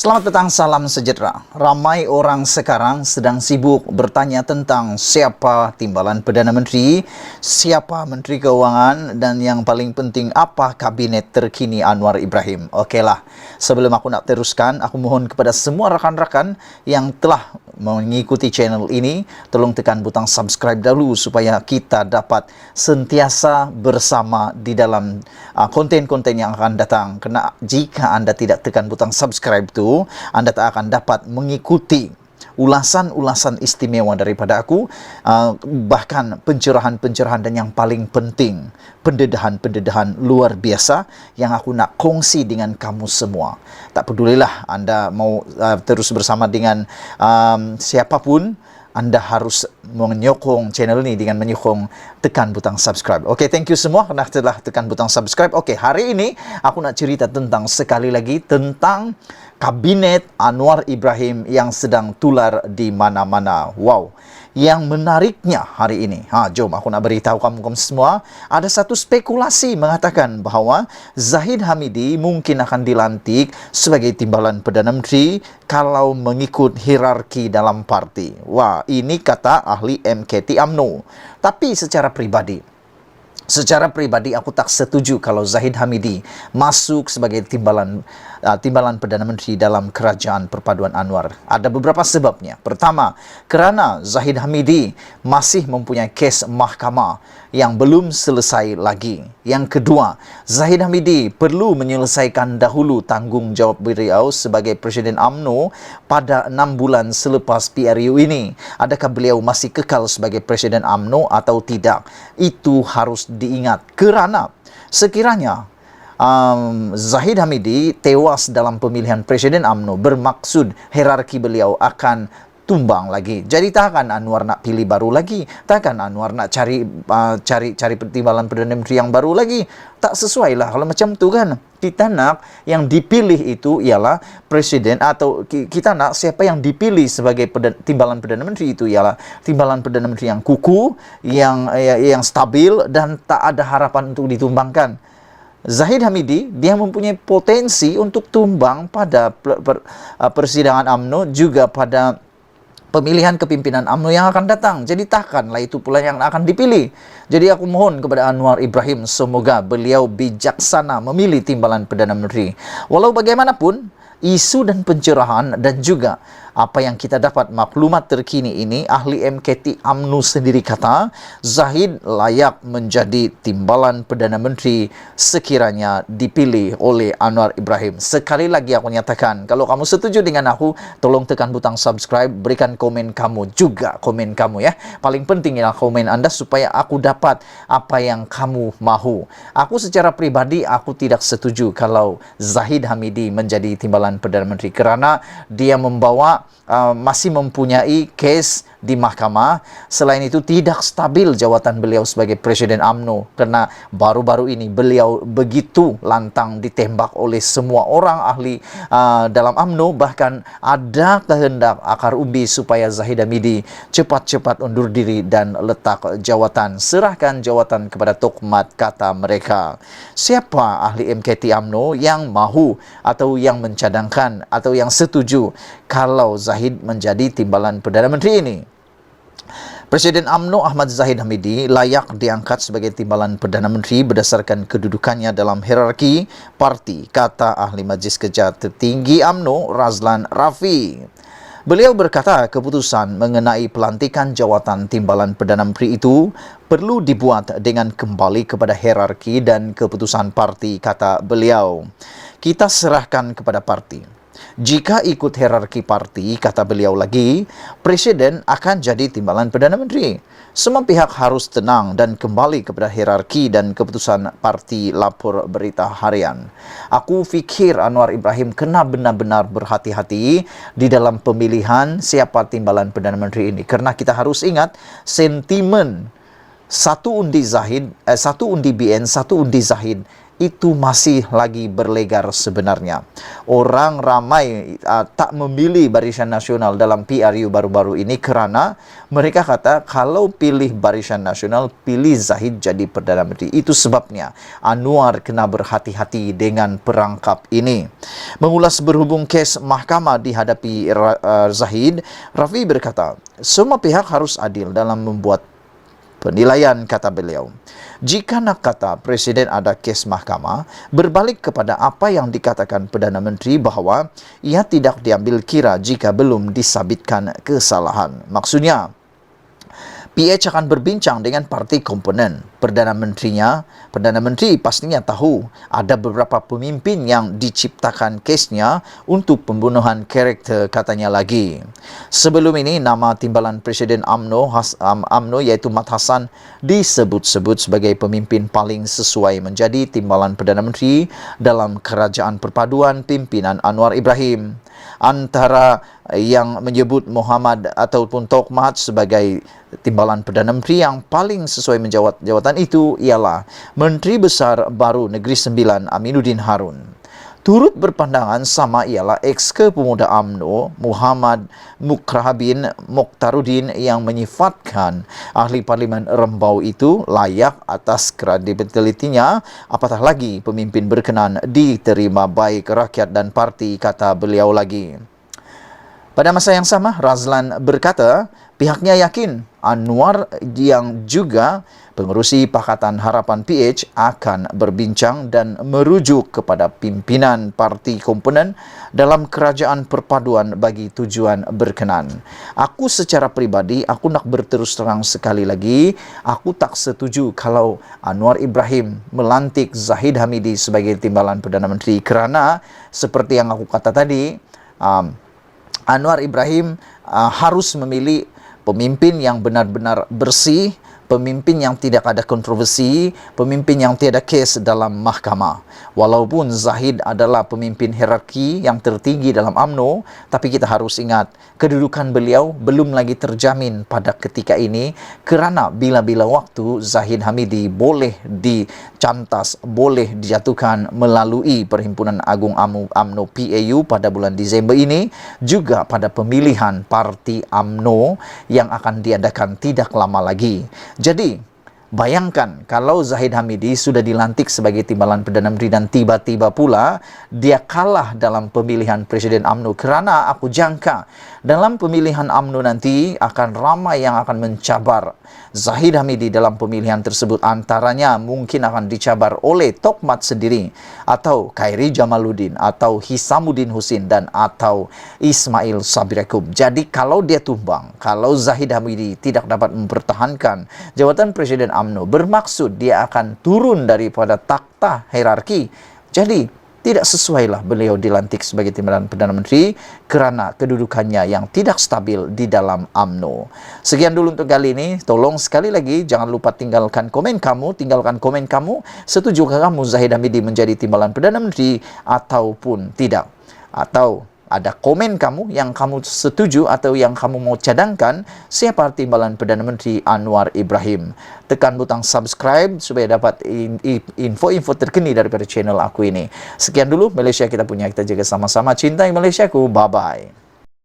Selamat petang, salam sejahtera. Ramai orang sekarang sedang sibuk bertanya tentang siapa timbalan Perdana Menteri, siapa Menteri Keuangan, dan yang paling penting apa kabinet terkini Anwar Ibrahim. Okeylah, sebelum aku nak teruskan, aku mohon kepada semua rakan-rakan yang telah mengikuti channel ini, tolong tekan butang subscribe dahulu supaya kita dapat sentiasa bersama di dalam konten-konten yang akan datang. Kerana jika anda tidak tekan butang subscribe itu, anda tak akan dapat mengikuti ulasan-ulasan istimewa daripada aku, bahkan pencerahan-pencerahan dan yang paling penting, pendedahan-pendedahan luar biasa yang aku nak kongsi dengan kamu semua. Tak pedulilah anda mau terus bersama dengan siapapun, anda harus menyokong channel ini dengan menyokong tekan butang subscribe. Okey, thank you semua kerana telah tekan butang subscribe. Okey, hari ini aku nak cerita tentang, sekali lagi, tentang kabinet Anwar Ibrahim yang sedang tular di mana-mana. Wow. Yang menariknya hari ini, jom aku nak beritahu kamu semua, ada satu spekulasi mengatakan bahawa Zahid Hamidi mungkin akan dilantik sebagai timbalan Perdana Menteri kalau mengikut hierarki dalam parti. Wah, ini kata ahli MKT UMNO. Tapi secara pribadi aku tak setuju kalau Zahid Hamidi masuk sebagai timbalan Perdana Menteri dalam kerajaan perpaduan Anwar. Ada beberapa sebabnya. Pertama, kerana Zahid Hamidi masih mempunyai kes mahkamah yang belum selesai lagi. Yang kedua, Zahid Hamidi perlu menyelesaikan dahulu tanggungjawab beliau sebagai Presiden UMNO pada 6 bulan selepas PRU ini. Adakah beliau masih kekal sebagai Presiden UMNO atau tidak? Itu harus diingat kerana sekiranya Zahid Hamidi tewas dalam pemilihan Presiden UMNO, bermaksud hierarki beliau akan tumbang lagi. Jadi takkan Anwar nak pilih baru lagi, takkan Anwar nak cari timbalan Perdana Menteri yang baru lagi. Tak sesuai lah kalau macam tu kan. Kita nak yang dipilih itu ialah Presiden, atau kita nak siapa yang dipilih sebagai timbalan Perdana Menteri itu ialah timbalan Perdana Menteri yang kukuh, yang stabil dan tak ada harapan untuk ditumbangkan. Zahid Hamidi, dia mempunyai potensi untuk tumbang pada persidangan UMNO, juga pada pemilihan kepimpinan UMNO yang akan datang. Jadi takkanlah itu pula yang akan dipilih. Jadi aku mohon kepada Anwar Ibrahim, semoga beliau bijaksana memilih timbalan Perdana Menteri. Walau bagaimanapun, isu dan pencerahan dan juga apa yang kita dapat maklumat terkini ini, ahli MKT UMNO sendiri kata Zahid layak menjadi timbalan Perdana Menteri sekiranya dipilih oleh Anwar Ibrahim. Sekali lagi aku nyatakan, kalau kamu setuju dengan aku, tolong tekan butang subscribe, berikan komen kamu juga, komen kamu ya. Paling penting ialah komen anda supaya aku dapat apa yang kamu mahu. Aku secara pribadi, aku tidak setuju kalau Zahid Hamidi menjadi timbalan Perdana Menteri kerana dia masih mempunyai kes di mahkamah. Selain itu, tidak stabil jawatan beliau sebagai Presiden UMNO kerana baru-baru ini beliau begitu lantang ditembak oleh semua orang ahli dalam UMNO. Bahkan ada kehendak akar umbi supaya Zahid Hamidi cepat-cepat undur diri dan letak jawatan, serahkan jawatan kepada Tokmat, kata mereka. Siapa ahli MKT UMNO yang mahu atau yang mencadangkan atau yang setuju kalau Zahid menjadi timbalan Perdana Menteri ini? Presiden UMNO Ahmad Zahid Hamidi layak diangkat sebagai timbalan Perdana Menteri berdasarkan kedudukannya dalam hierarki parti, kata ahli Majlis Kerja Tertinggi UMNO Razlan Rafi. Beliau berkata keputusan mengenai pelantikan jawatan timbalan Perdana Menteri itu perlu dibuat dengan kembali kepada hierarki dan keputusan parti, kata beliau. Kita serahkan kepada parti. Jika ikut hierarki parti, kata beliau lagi, Presiden akan jadi timbalan Perdana Menteri. Semua pihak harus tenang dan kembali kepada hierarki dan keputusan parti, lapor Berita Harian. Aku fikir Anwar Ibrahim kena benar-benar berhati-hati di dalam pemilihan siapa timbalan Perdana Menteri ini. Kerana kita harus ingat sentimen satu undi BN, satu undi Zahid, itu masih lagi berlegar sebenarnya. Orang ramai tak memilih Barisan Nasional dalam PRU baru-baru ini karena mereka kata kalau pilih Barisan Nasional, pilih Zahid jadi Perdana Menteri. Itu sebabnya Anwar kena berhati-hati dengan perangkap ini. Mengulas berhubung kes mahkamah dihadapi Zahid, Rafi berkata, semua pihak harus adil dalam membuat penilaian, kata beliau. Jika nak kata Presiden ada kes mahkamah, berbalik kepada apa yang dikatakan Perdana Menteri bahawa ia tidak diambil kira jika belum disabitkan kesalahan. Maksudnya, PH akan berbincang dengan parti komponen. Perdana Menteri pastinya tahu ada beberapa pemimpin yang diciptakan kesnya untuk pembunuhan karakter, katanya lagi. Sebelum ini, nama timbalan Presiden UMNO iaitu Mat Hassan disebut-sebut sebagai pemimpin paling sesuai menjadi timbalan Perdana Menteri dalam Kerajaan Perpaduan pimpinan Anwar Ibrahim. Antara yang menyebut Muhammad ataupun Tok Mahat sebagai timbalan Perdana Menteri yang paling sesuai menjawat jawatan itu ialah Menteri Besar Baru Negeri Sembilan Aminuddin Harun. Turut berpandangan sama ialah ex-Kepemuda UMNO Muhammad Mukrahabin Mokhtaruddin yang menyifatkan ahli Parlimen Rembau itu layak atas kredibilitinya, apatah lagi pemimpin berkenan diterima baik rakyat dan parti, kata beliau lagi. Pada masa yang sama, Razlan berkata pihaknya yakin Anwar yang juga pengerusi Pakatan Harapan PH akan berbincang dan merujuk kepada pimpinan parti komponen dalam Kerajaan Perpaduan bagi tujuan berkenan. Aku secara pribadi, aku nak berterus terang sekali lagi, aku tak setuju kalau Anwar Ibrahim melantik Zahid Hamidi sebagai timbalan Perdana Menteri kerana seperti yang aku kata tadi, Anwar Ibrahim harus memilih pemimpin yang benar-benar bersih, pemimpin yang tidak ada kontroversi, pemimpin yang tiada kes dalam mahkamah. Walaupun Zahid adalah pemimpin hierarki yang tertinggi dalam UMNO, tapi kita harus ingat, kedudukan beliau belum lagi terjamin pada ketika ini kerana bila-bila waktu Zahid Hamidi boleh dicantas, boleh dijatuhkan melalui Perhimpunan Agung UMNO PAU pada bulan Disember ini, juga pada pemilihan parti UMNO yang akan diadakan tidak lama lagi. Jadi, bayangkan kalau Zahid Hamidi sudah dilantik sebagai timbalan Perdana Menteri dan tiba-tiba pula dia kalah dalam pemilihan Presiden UMNO, kerana aku jangka dalam pemilihan UMNO nanti akan ramai yang akan mencabar Zahid Hamidi dalam pemilihan tersebut. Antaranya mungkin akan dicabar oleh Tok Mat sendiri, atau Khairi Jamaluddin, atau Hisamuddin Husin, dan atau Ismail Sabri Yaakob. Jadi kalau dia tumbang, kalau Zahid Hamidi tidak dapat mempertahankan jawatan Presiden UMNO, bermaksud dia akan turun daripada takhta hierarki. Jadi tidak sesuailah beliau dilantik sebagai timbalan Perdana Menteri kerana kedudukannya yang tidak stabil di dalam UMNO. Sekian dulu untuk kali ini. Tolong sekali lagi jangan lupa tinggalkan komen kamu. Setujukah kamu Zahid Hamidi menjadi timbalan Perdana Menteri ataupun tidak? Atau ada komen kamu yang kamu setuju atau yang kamu mau cadangkan siapa timbalan Perdana Menteri Anwar Ibrahim. Tekan butang subscribe supaya dapat info-info terkini daripada channel aku ini. Sekian dulu Malaysia kita punya, kita jaga sama-sama. Cintai Malaysiaku. Bye-bye.